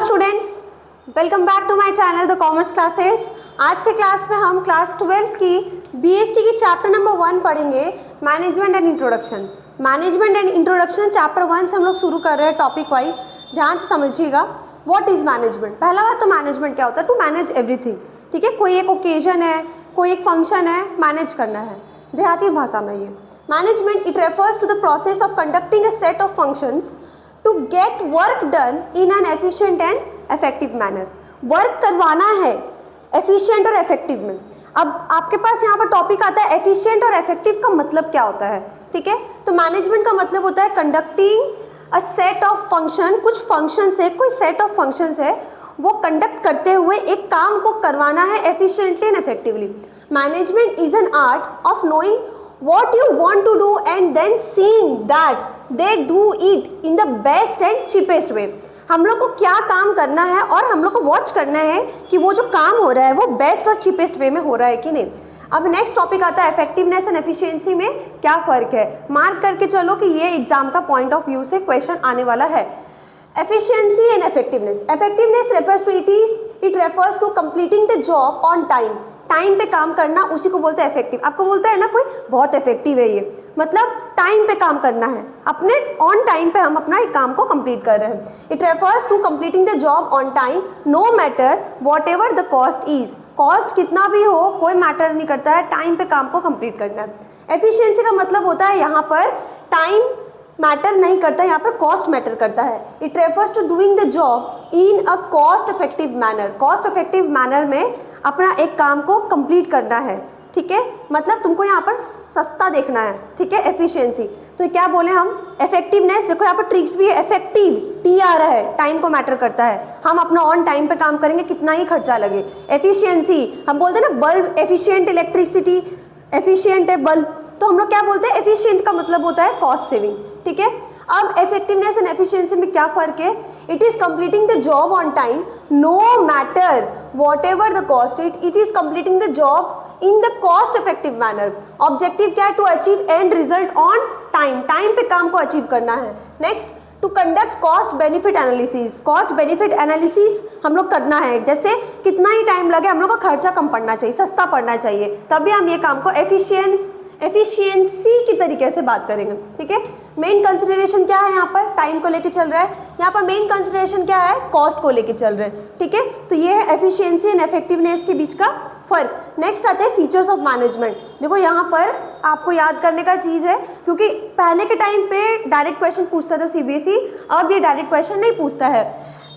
Students, welcome back to my channel the commerce classes. आज के class में हम क्लास 12 की बीएसटी की चैप्टर नंबर 1 पढ़ेंगे, management and introduction. Management and introduction chapter 1 से हम लोग शुरू कर रहे हैं टॉपिक वाइज। ध्यान से समझिएगा, व्हाट इज मैनेजमेंट। पहला बात तो मैनेजमेंट क्या होता है, टू मैनेज एवरीथिंग। ठीक है, कोई एक ओकेजन है, कोई एक फंक्शन है, मैनेज करना है देहाती भाषा में। ये management it refers to the process of conducting a set of functions to get work done in an efficient and effective manner. Work करवाना है एफिशिएंट और इफेक्टिव में। अब आपके पास यहाँ पर टॉपिक आता है एफिशिएंट और इफेक्टिव का मतलब क्या होता है। ठीक है, तो मैनेजमेंट का मतलब होता है conducting a set of function. कुछ फंक्शन है, कोई सेट ऑफ फंक्शंस है, वो कंडक्ट करते हुए एक काम को करवाना है efficiently and effectively. Management is an art of knowing what you want to do and then seeing that they do it in the best and cheapest way। हम लोग को क्या काम करना है और हम लोग को वॉच करना है कि वो जो काम हो रहा है वो बेस्ट और चीपेस्ट वे में हो रहा है कि नहीं। अब नेक्स्ट टॉपिक आता है इफेक्टिवनेस एंड एफिशिएंसी में क्या फ़र्क है। मार्क करके चलो कि ये एग्जाम का पॉइंट ऑफ व्यू से क्वेश्चन आने वाला है। Efficiency and effectiveness. Effectiveness refers to it refers to completing the job on time. Time पे काम करना, उसी को बोलते हैं इफेक्टिव। आपको बोलता है ना कोई बहुत इफेक्टिव है, ये मतलब टाइम पे काम करना है, अपने ऑन टाइम पे हम अपना एक काम को कंप्लीट कर रहे हैं। It refers to completing the job on time no matter whatever the cost is. Cost कितना भी हो कोई मैटर नहीं करता है, टाइम पे काम को कंप्लीट करना है। एफिशिएंसी का मतलब होता है यहाँ पर टाइम मैटर नहीं करता, यहाँ पर कॉस्ट मैटर करता है। It refers to doing the job in a cost effective manner. Cost effective manner में अपना एक काम को कंप्लीट करना है। ठीक है, मतलब तुमको यहाँ पर सस्ता देखना है। ठीक है, एफिशिएंसी तो क्या बोले हम, इफेक्टिवनेस। देखो यहाँ पर ट्रिक्स भी है, इफेक्टिव टी आ रहा है, टाइम को मैटर करता है, हम अपना ऑन टाइम पे काम करेंगे कितना ही खर्चा लगे। एफिशिएंसी हम बोलते हैं ना, बल्ब एफिशिएंट, इलेक्ट्रिसिटी एफिशिएंट है बल्ब, तो हम लोग क्या बोलते हैं, एफिशिएंट का मतलब होता है कॉस्ट सेविंग। ठीक है, अब इफेक्टिवनेस एंड एफिशिएंसी में क्या फर्क है। It is completing the job on time no matter whatever the cost. It is completing the job in the cost effective manner. Objective क्या है, to achieve and result on time. Time पे काम को achieve करना है। Next, to conduct cost benefit analysis. Cost benefit analysis हम लोग करना है, जैसे कितना ही टाइम लगे हम लोग का खर्चा कम पड़ना चाहिए, सस्ता पड़ना चाहिए, तभी हम ये काम को एफिशिएंसी की तरीके से बात करेंगे। ठीक है, मेन कंसिडरेशन क्या है, यहाँ पर टाइम को लेके चल रहा है, यहाँ पर मेन कंसिडरेशन क्या है, कॉस्ट को लेके चल रहे हैं। ठीक है, तो ये है एफिशिएंसी एंड इफेक्टिवनेस के बीच का फर्क। नेक्स्ट आते हैं फीचर्स ऑफ मैनेजमेंट। देखो यहाँ पर आपको याद करने का चीज़ है, क्योंकि पहले के टाइम पे डायरेक्ट क्वेश्चन पूछता था सीबीएसई, अब ये डायरेक्ट क्वेश्चन नहीं पूछता है।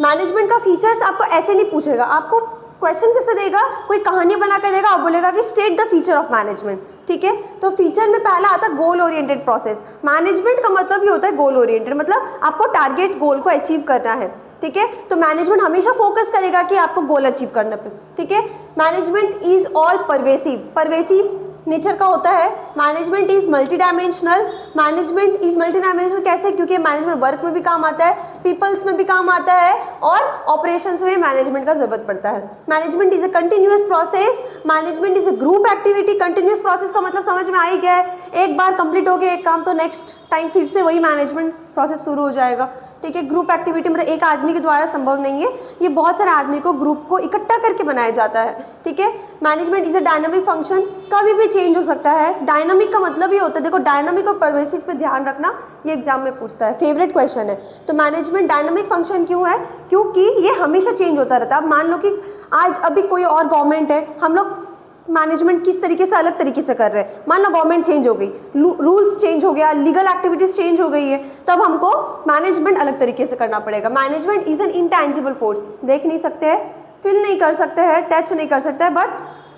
मैनेजमेंट का फीचर्स आपको ऐसे नहीं पूछेगा, आपको क्वेश्चन किससे देगा, कोई कहानी बना कर देगा और बोलेगा कि state the feature of management. ठीक है, तो फीचर में पहला आता है गोल ओरिएंटेड प्रोसेस। मैनेजमेंट का मतलब ही होता है गोल ओरिएंटेड, मतलब आपको टारगेट गोल को अचीव करना है। ठीक है, तो मैनेजमेंट हमेशा फोकस करेगा कि आपको गोल अचीव करने पे। ठीक है, management is all pervasive nature का होता है। Management is multi dimensional. Management is multi dimensional कैसे, क्योंकि मैनेजमेंट वर्क में भी काम आता है, पीपल्स में भी काम आता है और ऑपरेशंस में मैनेजमेंट का जरूरत पड़ता है। Management is a continuous process. Management is a group activity. Continuous process का मतलब समझ में आ ही गया है, एक बार कंप्लीट हो गया एक काम तो नेक्स्ट टाइम फिर से वही मैनेजमेंट प्रोसेस शुरू हो जाएगा। ठीक है, ग्रुप एक्टिविटी मतलब एक आदमी के द्वारा संभव नहीं है, ये बहुत सारे आदमी को ग्रुप को इकट्ठा करके बनाया जाता है। ठीक है, management is a dynamic function, कभी भी चेंज हो सकता है। डायनामिक का मतलब ये होता है, देखो डायनामिक और परवेसिव पे ध्यान रखना, ये एग्जाम में पूछता है, फेवरेट क्वेश्चन है। तो मैनेजमेंट डायनामिक फंक्शन क्यों है, क्योंकि ये हमेशा चेंज होता रहता है। अब मान लो कि आज अभी कोई और गवर्नमेंट है, हम लोग मैनेजमेंट किस तरीके से अलग तरीके से कर रहे हैं। मान लो गवर्नमेंट चेंज हो गई, रूल्स चेंज हो गया, लीगल एक्टिविटीज चेंज हो गई है, तब हमको मैनेजमेंट अलग तरीके से करना पड़ेगा। Management is N intangible force, देख नहीं सकते हैं, फील नहीं कर सकते हैं, टच नहीं कर सकते हैं, बट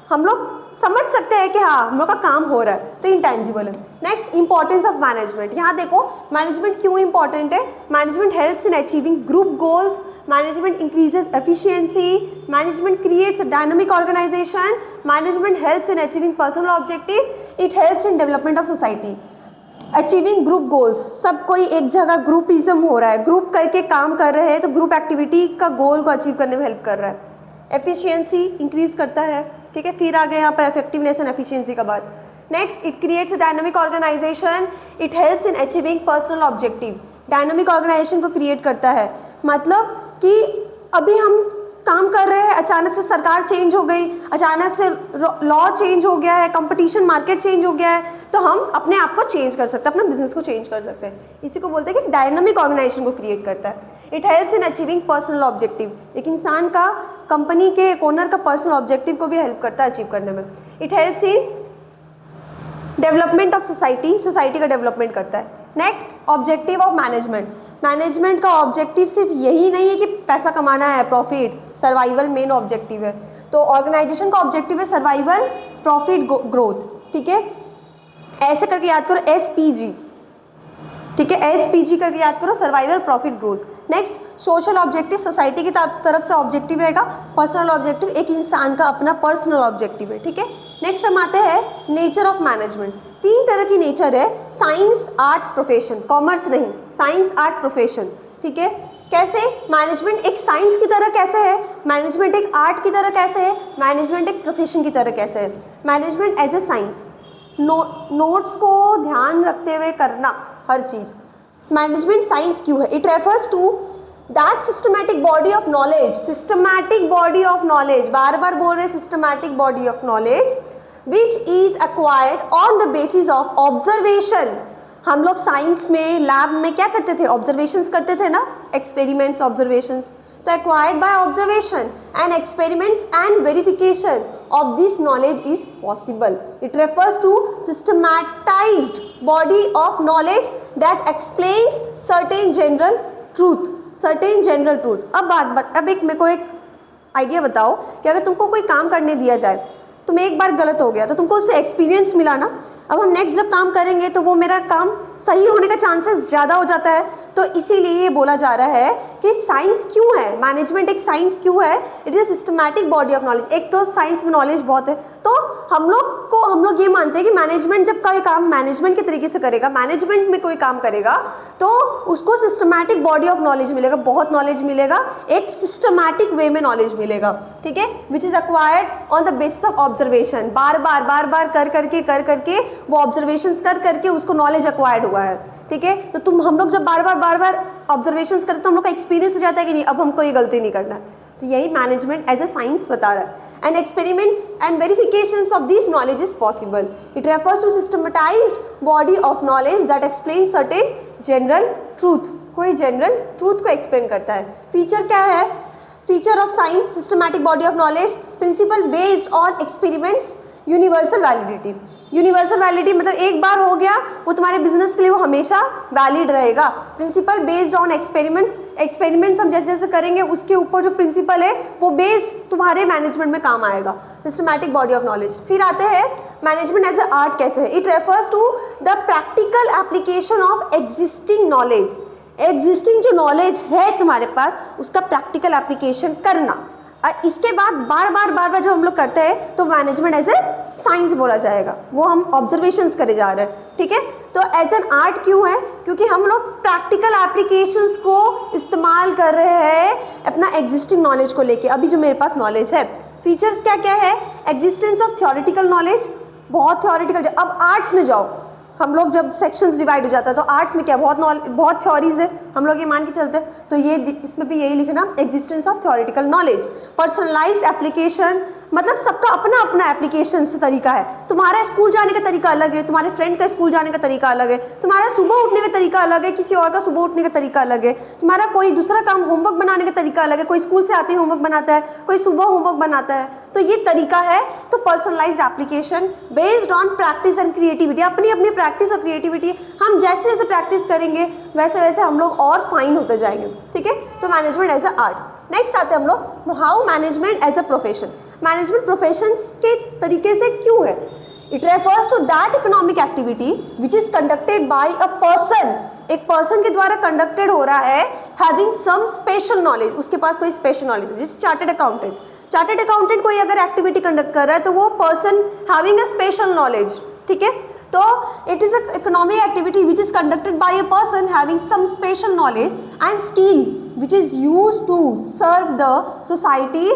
हम लोग समझ सकते हैं कि हाँ हम लोग का काम हो रहा है, तो इंटैंजिबल है। Next, importance of management. यहाँ देखो मैनेजमेंट क्यों इंपॉर्टेंट है। Management helps in achieving group goals. Management increases efficiency. Management creates a dynamic organisation. Management helps in achieving personal objective. It helps in development of society. Achieving group goals, सब कोई एक जगह groupism हो रहा है, group करके काम कर रहे हैं, तो ग्रुप एक्टिविटी का गोल को अचीव करने में हेल्प कर रहा है। एफिशिएंसी इंक्रीज करता है। ठीक है, फिर आ गए यहाँ पर इफेक्टिवनेस एंड एफिशिएंसी का बात। Next, it creates a dynamic organisation. It helps in achieving personal objective. Dynamic organisation को क्रिएट करता है, मतलब कि अभी हम काम कर रहे हैं, अचानक से सरकार चेंज हो गई, अचानक से लॉ चेंज हो गया है, कंपटीशन मार्केट चेंज हो गया है, तो हम अपने आप को चेंज कर सकते हैं, अपना बिजनेस को चेंज कर सकते हैं। इसी को बोलते हैं कि डायनामिक ऑर्गेनाइजेशन को क्रिएट करता है। It helps in achieving personal objective, एक इंसान का, कंपनी के एक ओनर का पर्सनल ऑब्जेक्टिव को भी हेल्प करता है अचीव करने में। It helps in development of society, society का डेवलपमेंट करता है। Next, objective of management. Management का ऑब्जेक्टिव सिर्फ यही नहीं है कि पैसा कमाना है, प्रॉफिट, सर्वाइवल मेन ऑब्जेक्टिव है। तो ऑर्गेनाइजेशन का ऑब्जेक्टिव है सर्वाइवल, प्रॉफिट, ग्रोथ, ठीक है। ऐसे करके याद करो, SPG, ठीक है, SPG करके याद करो, survival, profit, growth. Next, social objective, society की तरफ से ऑब्जेक्टिव रहेगा। पर्सनल ऑब्जेक्टिव एक इंसान का अपना पर्सनल ऑब्जेक्टिव है, ठीक है। नेक्स्ट हम आते हैं नेचर ऑफ मैनेजमेंट। 3 तरह की नेचर है, साइंस, आर्ट, प्रोफेशन, कॉमर्स नहीं, साइंस, आर्ट, प्रोफेशन, ठीक है। कैसे मैनेजमेंट एक साइंस की तरह कैसे है, मैनेजमेंट एक आर्ट की तरह कैसे है, मैनेजमेंट एक प्रोफेशन की तरह कैसे है। Management as a science, notes को ध्यान रखते हुए करना हर चीज़। मैनेजमेंट साइंस क्यों है? It refers to that systematic body of knowledge, systematic body of knowledge, बार बार बोल रहे systematic body of knowledge which is acquired on the basis of observation। हम लोग साइंस में लैब में क्या करते थे? ऑब्जर्वेशंस करते थे ना, एक्सपेरिमेंट्स, ऑब्जर्वेशंस। तो acquired by observation and experiments and verification of this knowledge is possible. It refers to systematized body of knowledge that explains certain general truth, certain general truth. अब एक मेरे को एक आइडिया बताओ कि अगर तुमको कोई काम करने दिया जाए, तुम एक बार गलत हो गया तो तुमको उससे एक्सपीरियंस मिला ना, अब हम नेक्स्ट जब काम करेंगे तो वो मेरा काम सही होने का चांसेस ज़्यादा हो जाता है। तो इसीलिए ये बोला जा रहा है कि साइंस क्यों है, मैनेजमेंट एक साइंस क्यों है? It is systematic body of knowledge. एक तो साइंस में नॉलेज बहुत है, तो हम लोग ये मानते हैं कि मैनेजमेंट जब कोई काम मैनेजमेंट के तरीके से करेगा, मैनेजमेंट में कोई काम करेगा तो उसको सिस्टमैटिक बॉडी ऑफ नॉलेज मिलेगा, बहुत नॉलेज मिलेगा, एक सिस्टमैटिक वे में नॉलेज मिलेगा, ठीक है, which is acquired on the basis of observation. बार बार कर करके वो ऑब्जर्वेशंस कर करके उसको नॉलेज एक्वायर्ड हुआ है, ठीक है। तो हम लोग जब बार बार ऑब्जर्वेशंस करते तो हम लोग का एक्सपीरियंस हो जाता है कि नहीं, अब हमको ये गलती नहीं करना। तो यही मैनेजमेंट एज ए साइंस बता रहा है। And experiments and verifications of this knowledge is possible. It refers to systematized body of knowledge that explain certain general truth, कोई जनरल ट्रूथ को एक्सप्लेन करता है। फीचर क्या है? Feature of science, systematic body of knowledge, principle based on experiments, universal validity. Universal validity मतलब एक बार हो गया वो तुम्हारे बिजनेस के लिए वो हमेशा वैलिड रहेगा। Principal based on experiments, experiments हम जैसे जैसे करेंगे उसके ऊपर जो प्रिंसिपल है वो बेस्ड तुम्हारे मैनेजमेंट में काम आएगा। Systematic body of knowledge. फिर आते हैं मैनेजमेंट एज ए आर्ट कैसे है? It refers to the practical application of existing knowledge. Existing जो नॉलेज है तुम्हारे पास उसका प्रैक्टिकल एप्लीकेशन करना। और इसके बाद बार बार जब हम लोग करते हैं तो मैनेजमेंट एज ए साइंस बोला जाएगा, वो हम ऑब्जर्वेशंस करे जा रहे हैं, ठीक है। तो एज एन आर्ट क्यों है? क्योंकि हम लोग प्रैक्टिकल एप्लीकेशंस को इस्तेमाल कर रहे हैं अपना एग्जिस्टिंग नॉलेज को लेके। अभी जो मेरे पास नॉलेज है, फीचर्स क्या क्या है? एग्जिस्टेंस ऑफ थ्योरेटिकल नॉलेज, बहुत थ्योरेटिकल। अब आर्ट्स में जाओ, हम लोग जब सेक्शंस डिवाइड हो जाता है तो आर्ट्स में क्या बहुत थ्योरीज है, हम लोग ये मान के चलते हैं। तो ये इसमें भी यही लिखना, existence of theoretical knowledge. Personalised application मतलब सबका अपना अपना एप्लीकेशन से तरीका है। तुम्हारा स्कूल जाने का तरीका अलग है, तुम्हारे फ्रेंड का स्कूल जाने का तरीका अलग है, तुम्हारा सुबह उठने का तरीका अलग है, किसी और का सुबह उठने का तरीका अलग है, तुम्हारा कोई दूसरा काम होमवर्क बनाने का तरीका अलग है, कोई स्कूल से आते ही होमवर्क बनाता है, कोई सुबह होमवर्क बनाता है, तो ये तरीका है। तो personalised application based on practice and creativity, अपनी अपनी प्रैक्टिस और क्रिएटिविटी, हम जैसे जैसे प्रैक्टिस करेंगे वैसे वैसे हम लोग और फाइन होते जाएंगे, ठीक है। तो management as a art. Next आते हैं हम लोग how management as a profession. Management profession के तरीके से क्यों है? It refers to that economic activity which is conducted by a person, एक पर्सन के द्वारा कंडक्टेड हो रहा है, हैविंग सम स्पेशल नॉलेज, उसके पास कोई स्पेशल नॉलेज है। जैसे चार्टर्ड अकाउंटेंट, चार्टर्ड अकाउंटेंट कोई अगर एक्टिविटी कंडक्ट कर रहा है तो वो person having a special knowledge, ठीक है। तो it is a economic activity which is conducted by a person having some special knowledge and skill which is used to serve the society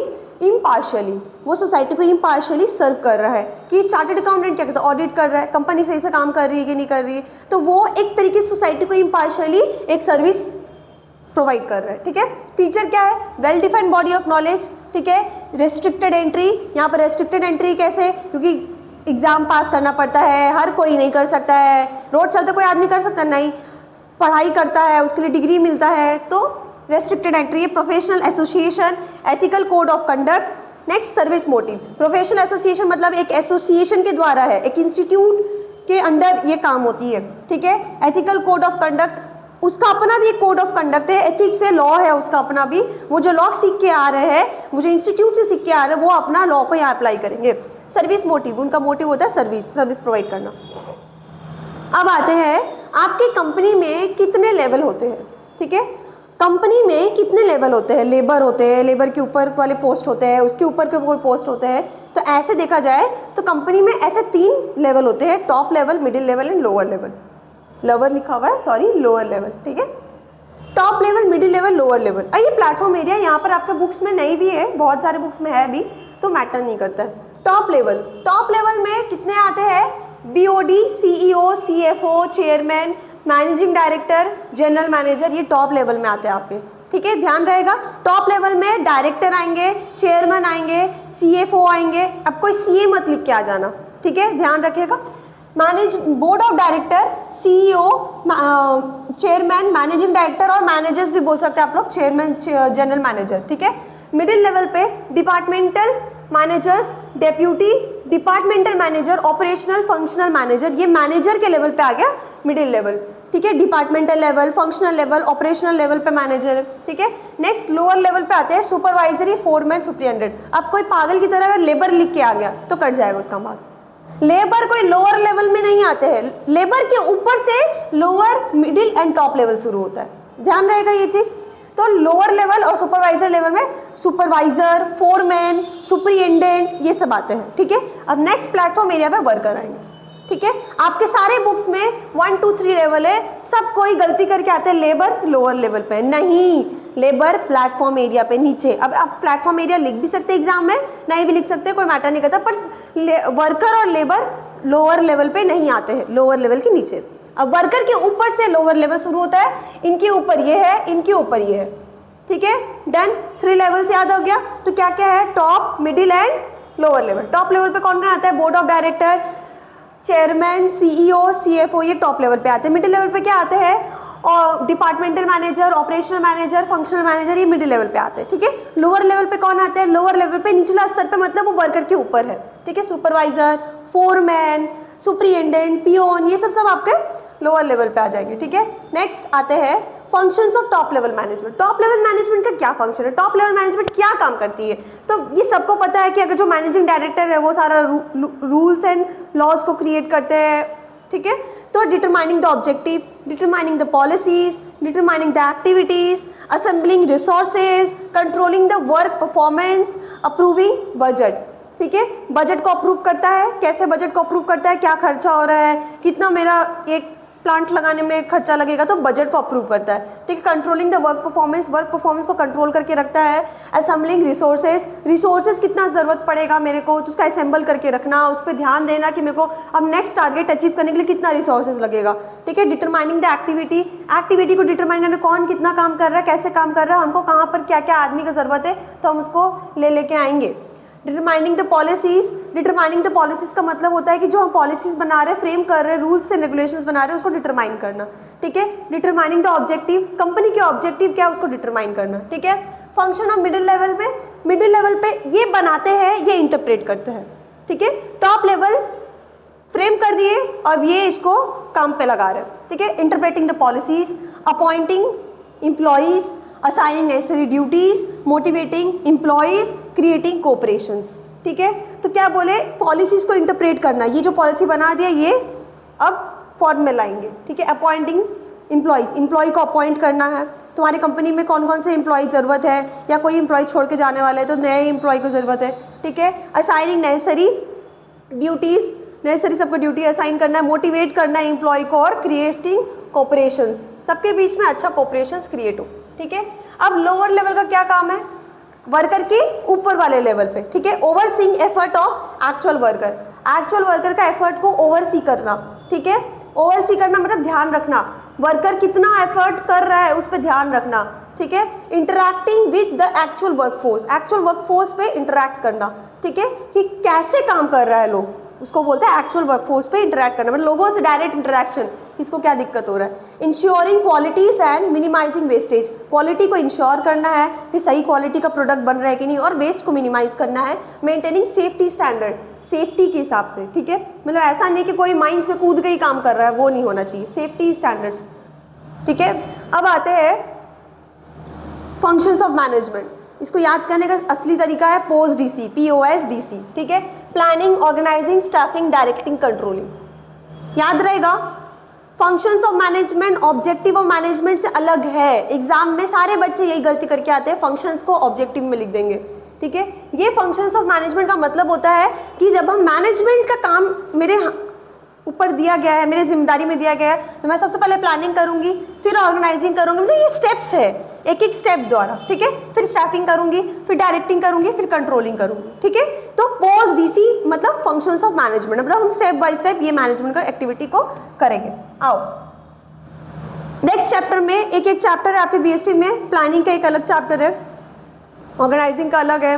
impartially. वो society को impartially serve कर रहा है कि chartered accountant क्या करता है, ऑडिट कर रहा है, कंपनी सही से काम कर रही है कि नहीं कर रही है, तो वो एक तरीके से सोसाइटी को इम्पार्शियली एक सर्विस प्रोवाइड कर रहा है, ठीक है। फीचर क्या है, well defined body of knowledge, ठीक है। रेस्ट्रिक्टेड एंट्री, यहाँ पर रेस्ट्रिक्टेड एंट्री कैसे, क्योंकि एग्जाम पास करना पड़ता है, हर कोई नहीं कर सकता है, रोड चलते कोई आदमी कर सकता है नहीं, पढ़ाई करता है उसके लिए डिग्री मिलता है, तो restricted entry. Professional association, ethical code of conduct. Next service motive, professional association मतलब एक एसोसिएशन के द्वारा है, एक इंस्टीट्यूट के अंडर ये काम होती है, ठीक है। एथिकल कोड ऑफ कंडक्ट, उसका अपना भी एक कोड ऑफ कंडक्ट है, एथिक्स है, लॉ है उसका अपना भी, वो जो लॉ सीख के आ रहे हैं, वो जो इंस्टीट्यूट से सीख के आ रहे हैं, वो अपना लॉ को यहाँ अप्लाई करेंगे। सर्विस मोटिव, उनका मोटिव होता है सर्विस प्रोवाइड करना। अब आते हैं आपकी कंपनी में कितने लेवल होते हैं, ठीक है। कंपनी में कितने लेवल होते हैं, लेबर होते हैं, लेबर के ऊपर वाले पोस्ट होते हैं, उसके ऊपर के कोई पोस्ट होते हैं, तो ऐसे देखा जाए तो कंपनी में ऐसे 3 लेवल होते हैं, top level, middle level and lower level. Lower लिखा हुआ है, सॉरी लोअर लेवल, ठीक है। Top level, middle level, lower level. ये प्लेटफॉर्म एरिया यहाँ पर आपके बुक्स में नहीं भी है, बहुत सारे बुक्स में है भी, तो मैटर नहीं करता है। टॉप लेवल में कितने आते हैं, BOD, CEO, CFO, chairman, managing director, general manager, ये टॉप लेवल में आते हैं आपके, ठीक है। ध्यान रहेगा, टॉप लेवल में डायरेक्टर आएंगे, चेयरमैन आएंगे, CFO आएंगे। अब कोई CA मत लिख के आ जाना, ठीक है, ध्यान रखिएगा। Board of director, CEO, chairman, managing director और मैनेजर्स भी बोल सकते हैं आप लोग, चेयरमैन, जनरल मैनेजर, ठीक है। मिडिल लेवल पे departmental managers, deputy departmental manager, operational functional manager, ये मैनेजर के लेवल पे आ गया मिडिल लेवल, ठीक है। Departmental level, functional level, operational level पे मैनेजर, ठीक है। नेक्स्ट लोअर लेवल पे आते हैं सुपरवाइजरी, फोरमैन, सुपरिटेंडेंट। अब कोई पागल की तरह अगर लेबर लिख के आ गया तो कट जाएगा उसका मार्क्स। लेबर कोई लोअर लेवल में नहीं आते हैं, लेबर के ऊपर से lower, middle and top level शुरू होता है, ध्यान रहेगा ये चीज। तो लोअर लेवल और सुपरवाइजर लेवल में सुपरवाइजर, फोरमैन, सुपरिटेंडेंट, ये सब आते हैं, ठीक है। अब नेक्स्ट प्लेटफॉर्म एरिया पे वर्कर आएंगे, ठीक है। आपके सारे बुक्स में 1 2 3 लेवल है, सब कोई गलती करके आते हैं लेबर लोअर लेवल पे, नहीं, लेबर प्लेटफॉर्म एरिया पे नीचे। अब आप प्लेटफॉर्म एरिया लिख भी सकते एग्जाम में, नहीं भी लिख सकते, कोई मैटर नहीं करता, पर वर्कर और लेबर लोअर लेवल पे नहीं आते हैं, लोअर लेवल के नीचे। अब वर्कर के ऊपर से लोअर लेवल शुरू होता है, इनके ऊपर ये है, इनके ऊपर ये है, ठीक है। डन, 3 लेवल से याद हो गया। तो क्या क्या है, top, middle and lower level. Top level पे कौन कौन आता है, board of director, chairman, CEO, CFO, ये टॉप लेवल पे आते हैं। मिडिल लेवल पे क्या आते हैं, और departmental manager, operational manager, functional manager, ये मिडिल लेवल पे आते हैं, ठीक है। लोअर लेवल पे कौन आते हैं, लोअर लेवल पे निचला स्तर पे मतलब वो वर्कर के ऊपर है, ठीक है। सुपरवाइजर, फोरमैन, सुपरिटेंडेंट, पियोन, ये सब आपके लोअर लेवल पे आ जाएंगे, ठीक है। नेक्स्ट आते हैं functions of top level management. Top level management का क्या फंक्शन है, टॉप लेवल मैनेजमेंट क्या काम करती है, तो ये सबको पता है कि अगर जो मैनेजिंग डायरेक्टर है वो सारा रूल्स एंड लॉज को क्रिएट करते हैं, ठीक है। तो determining the objective, determining the policies, determining the activities, assembling resources, controlling the work performance, approving budget, ठीक है। बजट को अप्रूव करता है, कैसे बजट को अप्रूव करता है, क्या खर्चा हो रहा है, कितना मेरा एक प्लांट लगाने में खर्चा लगेगा, तो बजट को अप्रूव करता है, ठीक है। कंट्रोलिंग द वर्क परफॉर्मेंस को कंट्रोल करके रखता है। असेंबलिंग रिसोर्सेज कितना ज़रूरत पड़ेगा मेरे को, तो उसका असेंबल करके रखना, उस पर ध्यान देना कि मेरे को अब नेक्स्ट टारगेट अचीव करने के लिए कितना रिसोर्सेज लगेगा, ठीक है। डिटरमाइनिंग द एक्टिविटी को डिटरमाइन करना, कौन कितना काम कर रहा है, कैसे काम कर रहा है, हमको कहाँ पर क्या क्या आदमी की ज़रूरत है, तो हम उसको लेके आएंगे। डिटरमाइनिंग द पॉलिसीज का मतलब होता है कि जो हम पॉलिसीज बना रहे हैं, फ्रेम कर रहे हैं, रूल्स एंड रेगुलेशंस बना रहे हैं, उसको डिटरमाइन करना, ठीक है। डिटरमाइनिंग द ऑब्जेक्टिव, कंपनी के ऑब्जेक्टिव क्या है उसको डिटरमाइन करना, ठीक है। फंक्शन ऑफ मिडिल लेवल पे ये बनाते हैं, ये इंटरप्रेट करते हैं, ठीक है। टॉप लेवल फ्रेम कर दिए, अब ये इसको काम पे लगा रहे हैं, ठीक है। Interpreting the policies, appointing employees, assigning necessary duties, motivating employees, creating cooperations, ठीक है। तो क्या बोले, पॉलिसीज को इंटरप्रेट करना, ये जो पॉलिसी बना दिया ये अब फॉर्म में लाएंगे, ठीक है। अपॉइंटिंग एम्प्लॉय को अपॉइंट करना है, तुम्हारी कंपनी में कौन कौन से एम्प्लॉय ज़रूरत है, या कोई एम्प्लॉय छोड़ के जाने वाला है तो नए एम्प्लॉय को ज़रूरत है, ठीक है। असाइनिंग नेसेसरी ड्यूटीज़, नेसेसरी सबको ड्यूटी असाइन करना है, मोटिवेट करना है एम्प्लॉय को, और क्रिएटिंग कोऑपरेशंस, सबके बीच में अच्छा कोऑपरेशंस क्रिएट हो, ठीक है। अब लोअर लेवल का क्या काम है, वर्कर के ऊपर वाले लेवल पे, ठीक है। Overseeing effort of actual worker का एफर्ट को ओवरसी करना, ठीक है। ओवरसी करना मतलब ध्यान रखना, वर्कर कितना एफर्ट कर रहा है उस पर ध्यान रखना, ठीक है। Interacting with the actual workforce पे इंटरैक्ट करना, ठीक है, कि कैसे काम कर रहा है लोग, उसको बोलते हैं एक्चुअल वर्कफोर्स पे इंटरैक्ट करना, मतलब लोगों से डायरेक्ट इंटरैक्शन, किसको क्या दिक्कत हो रहा है। Ensuring qualities and minimising wastage, quality को इंश्योर करना है कि सही क्वालिटी का प्रोडक्ट बन रहा है कि नहीं, और वेस्ट को मिनिमाइज करना है। मेंटेनिंग सेफ्टी स्टैंडर्ड, सेफ्टी के हिसाब से, ठीक है, मतलब ऐसा नहीं कि कोई माइंस में कूद के ही काम कर रहा है, वो नहीं होना चाहिए, सेफ्टी स्टैंडर्ड्स, ठीक है। अब आते हैं फंक्शंस ऑफ मैनेजमेंट, इसको याद करने का असली तरीका है POSDC, POSDC, ठीक है। Planning, organising, staffing, directing, controlling, याद रहेगा। Functions of management objective of management से अलग है। एग्जाम में सारे बच्चे यही गलती करके आते हैं, फंक्शंस को ऑब्जेक्टिव में लिख देंगे, ठीक है। ये फंक्शंस ऑफ मैनेजमेंट का मतलब होता है कि जब हम मैनेजमेंट का काम मेरे ऊपर दिया गया है, मेरी जिम्मेदारी में दिया गया है, तो मैं सबसे पहले प्लानिंग करूंगी, फिर ऑर्गेनाइजिंग करूंगी, मतलब ये स्टेप्स है, एक एक स्टेप द्वारा, ठीक है। फिर स्टाफिंग करूंगी, फिर डायरेक्टिंग करूंगी, फिर कंट्रोलिंग करूंगी, ठीक है। तो POSDC मतलब फंक्शंस ऑफ मैनेजमेंट, मतलब हम स्टेप बाय स्टेप ये मैनेजमेंट का एक्टिविटी को करेंगे। आओ नेक्स्ट चैप्टर में, एक एक चैप्टर है आपके BST में। प्लानिंग का एक अलग चैप्टर है, ऑर्गेनाइजिंग का अलग है,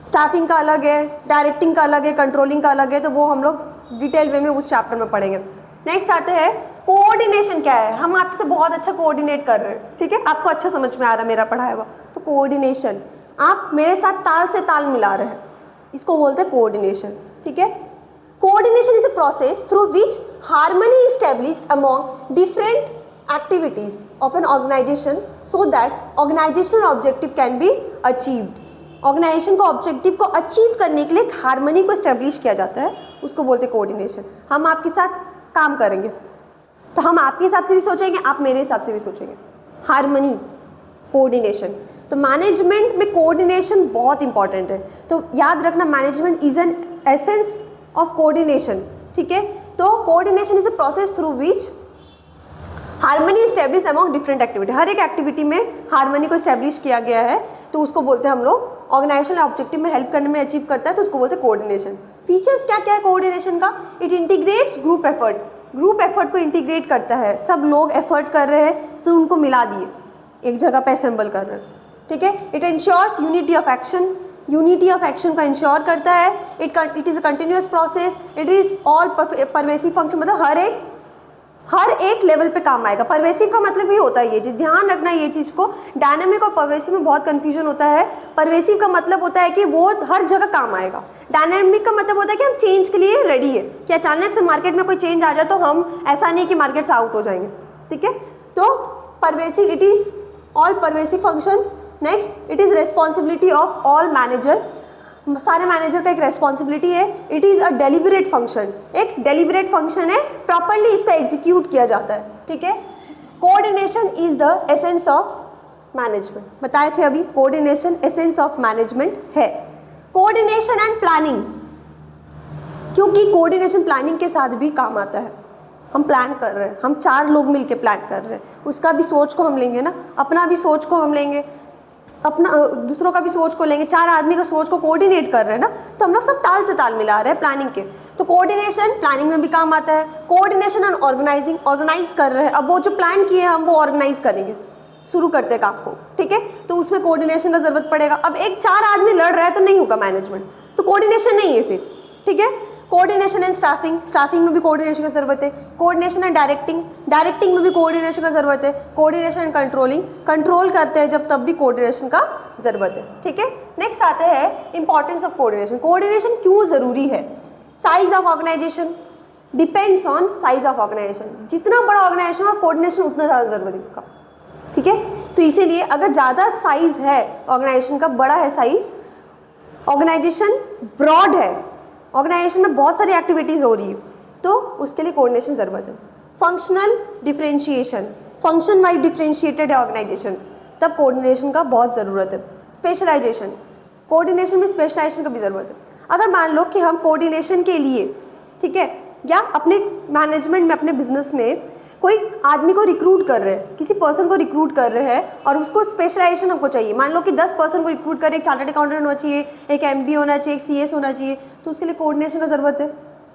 स्टाफिंग का अलग है, डायरेक्टिंग का अलग है, कंट्रोलिंग का अलग है, तो वो हम लोग डिटेल वे में उस चैप्टर में पढ़ेंगे। नेक्स्ट आते हैं कोऑर्डिनेशन क्या है। हम आपसे बहुत अच्छा कोऑर्डिनेट कर रहे हैं, ठीक है, आपको अच्छा समझ में आ रहा है मेरा पढ़ाया हुआ, तो कोऑर्डिनेशन, आप मेरे साथ ताल से ताल मिला रहे हैं, इसको बोलते हैं कोऑर्डिनेशन, ठीक है। Coordination is a process through which harmony is established among different activities of an organisation so that organisational objective can be achieved. Organisation को ऑब्जेक्टिव को अचीव करने के लिए एक हार्मनी को एस्टेब्लिश किया जाता है, उसको बोलते हैं कोऑर्डिनेशन। हम आपके साथ काम करेंगे तो हम आपके हिसाब से भी सोचेंगे, आप मेरे हिसाब से भी सोचेंगे, हार्मनी, कोऑर्डिनेशन। तो मैनेजमेंट में कोऑर्डिनेशन बहुत इंपॉर्टेंट है, तो याद रखना management is an essence of coordination, ठीक है। तो coordination is a process through which harmony establish among different activity, हर एक एक्टिविटी में हार्मनी को इस्टेब्लिश किया गया है, तो उसको बोलते हैं हम लोग, ऑर्गेनाइजेशनल ऑब्जेक्टिव में हेल्प करने में अचीव करता है, तो उसको बोलते हैं कोऑर्डिनेशन। फीचर्स क्या क्या है कोऑर्डिनेशन का? It integrates group effort, group effort को इंटीग्रेट करता है, सब लोग एफर्ट कर रहे हैं तो उनको मिला दिए, एक जगह पे असेंबल कर रहे हैं, ठीक है। It ensures unity of action, unity of action का इंश्योर करता है। It is a continuous process, it is all pervasive function, मतलब हर एक लेवल पे काम आएगा। परवेसिव का मतलब ये होता है, ये चीज़ ध्यान रखना, ये चीज़ को डायनामिक और परवेसिव में बहुत कंफ्यूजन होता है। परवेसिव का मतलब होता है कि वो हर जगह काम आएगा, डायनामिक का मतलब होता है कि हम चेंज के लिए रेडी है, कि अचानक से मार्केट में कोई चेंज आ जाए तो हम ऐसा नहीं कि मार्केट से आउट हो जाएंगे, ठीक है। तो pervasive, it is all pervasive functions. Next, it is responsibility of all manager, सारे मैनेजर का एक रेस्पॉन्सिबिलिटी है। It is a deliberate function, एक डेलिबरेट फंक्शन है, प्रॉपरली इसको एग्जीक्यूट किया जाता है, ठीक है। Coordination is the essence of management, बताए थे अभी, कोऑर्डिनेशन एसेंस ऑफ मैनेजमेंट है। कोऑर्डिनेशन एंड प्लानिंग, क्योंकि कोऑर्डिनेशन प्लानिंग के साथ भी काम आता है। हम प्लान कर रहे हैं, हम 4 लोग मिलके प्लान कर रहे हैं, उसका भी सोच को हम लेंगे ना, अपना भी सोच को हम लेंगे, अपना दूसरों का भी सोच को लेंगे, 4 आदमी का सोच को कोऑर्डिनेट कर रहे हैं ना, तो हम लोग सब ताल से ताल मिला रहे हैं प्लानिंग के। तो कोऑर्डिनेशन प्लानिंग में भी काम आता है। कोऑर्डिनेशन एंड ऑर्गेनाइजिंग, ऑर्गेनाइज कर रहे हैं, अब वो जो प्लान किए हैं हम वो ऑर्गेनाइज करेंगे, शुरू करते हैं काम को, ठीक है। तो उसमें कोऑर्डिनेशन का जरूरत पड़ेगा। अब एक 4 आदमी लड़ रहा है तो नहीं होगा मैनेजमेंट, तो कोऑर्डिनेशन नहीं है फिर, ठीक है। कोऑर्डिनेशन एंड स्टाफिंग, स्टाफिंग में भी कोऑर्डिनेशन की जरूरत है। कोऑर्डिनेशन एंड डायरेक्टिंग, डायरेक्टिंग में भी कोऑर्डिनेशन का जरूरत है। कोऑर्डिनेशन एंड कंट्रोलिंग, कंट्रोल करते हैं जब तब भी कोऑर्डिनेशन का जरूरत है, ठीक है। नेक्स्ट आते हैं इंपॉर्टेंस ऑफ कोऑर्डिनेशन। कोऑर्डिनेशन क्यों जरूरी है? Size of organisation depends on size of organisation, जितना बड़ा ऑर्गेनाइजेशन हो कोऑर्डिनेशन उतना ज़्यादा जरूरी होगा, ठीक है। तो इसीलिए अगर ज़्यादा साइज है ऑर्गेनाइजेशन का, बड़ा है साइज, ऑर्गेनाइजेशन ब्रॉड है, ऑर्गेनाइजेशन में बहुत सारी एक्टिविटीज़ हो रही है, तो उसके लिए कोऑर्डिनेशन ज़रूरत है। Functional differentiation, function wise differentiated है ऑर्गेनाइजेशन, तब कोऑर्डिनेशन का बहुत ज़रूरत है। स्पेशलाइजेशन, कोऑर्डिनेशन में स्पेशलाइजेशन का भी ज़रूरत है। अगर मान लो कि हम कोऑर्डिनेशन के लिए, ठीक है, या अपने मैनेजमेंट में, अपने बिजनेस में कोई आदमी को रिक्रूट कर रहे हैं, किसी पर्सन को रिक्रूट कर रहे हैं और उसको स्पेशलाइजेशन हमको चाहिए, मान लो कि 10 पर्सन को रिक्रूट कर रहे हैं, एक चार्टर्ड अकाउंटेंट होना चाहिए, एक MBA होना चाहिए, एक CS होना चाहिए, तो उसके लिए कोऑर्डिनेशन का ज़रूरत है।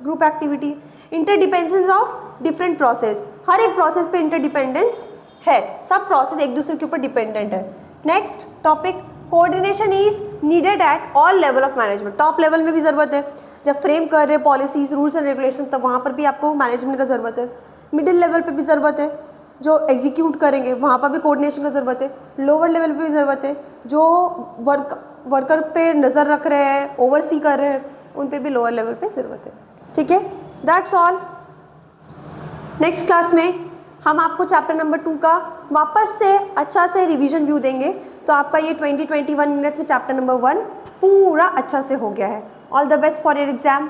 Group activity, interdependence of different process, हर एक प्रोसेस पे इंटरडिपेंडेंस है, सब प्रोसेस एक दूसरे के ऊपर डिपेंडेंट है। Next topic, coordination is needed at all level of management. Top level में भी ज़रूरत है, जब फ्रेम कर रहे पॉलिसीज रूल्स एंड रेगुलेशन तब वहाँ पर भी आपको मैनेजमेंट का ज़रूरत है। मिडिल लेवल पे भी ज़रूरत है, जो एग्जीक्यूट करेंगे वहाँ पर भी कोऑर्डिनेशन का ज़रूरत है। लोअर लेवल पे भी ज़रूरत है, जो वर्कर पे नज़र रख रहे हैं, ओवरसी कर रहे हैं, उन पे भी लोअर लेवल पे ज़रूरत है। ठीक है, दैट्स ऑल। नेक्स्ट क्लास में हम आपको चैप्टर नंबर 2 का वापस से अच्छा से रिवीजन व्यू देंगे, तो आपका ये 20-21 मिनट्स में चैप्टर नंबर 1 पूरा अच्छा से हो गया है। All the best for your exam.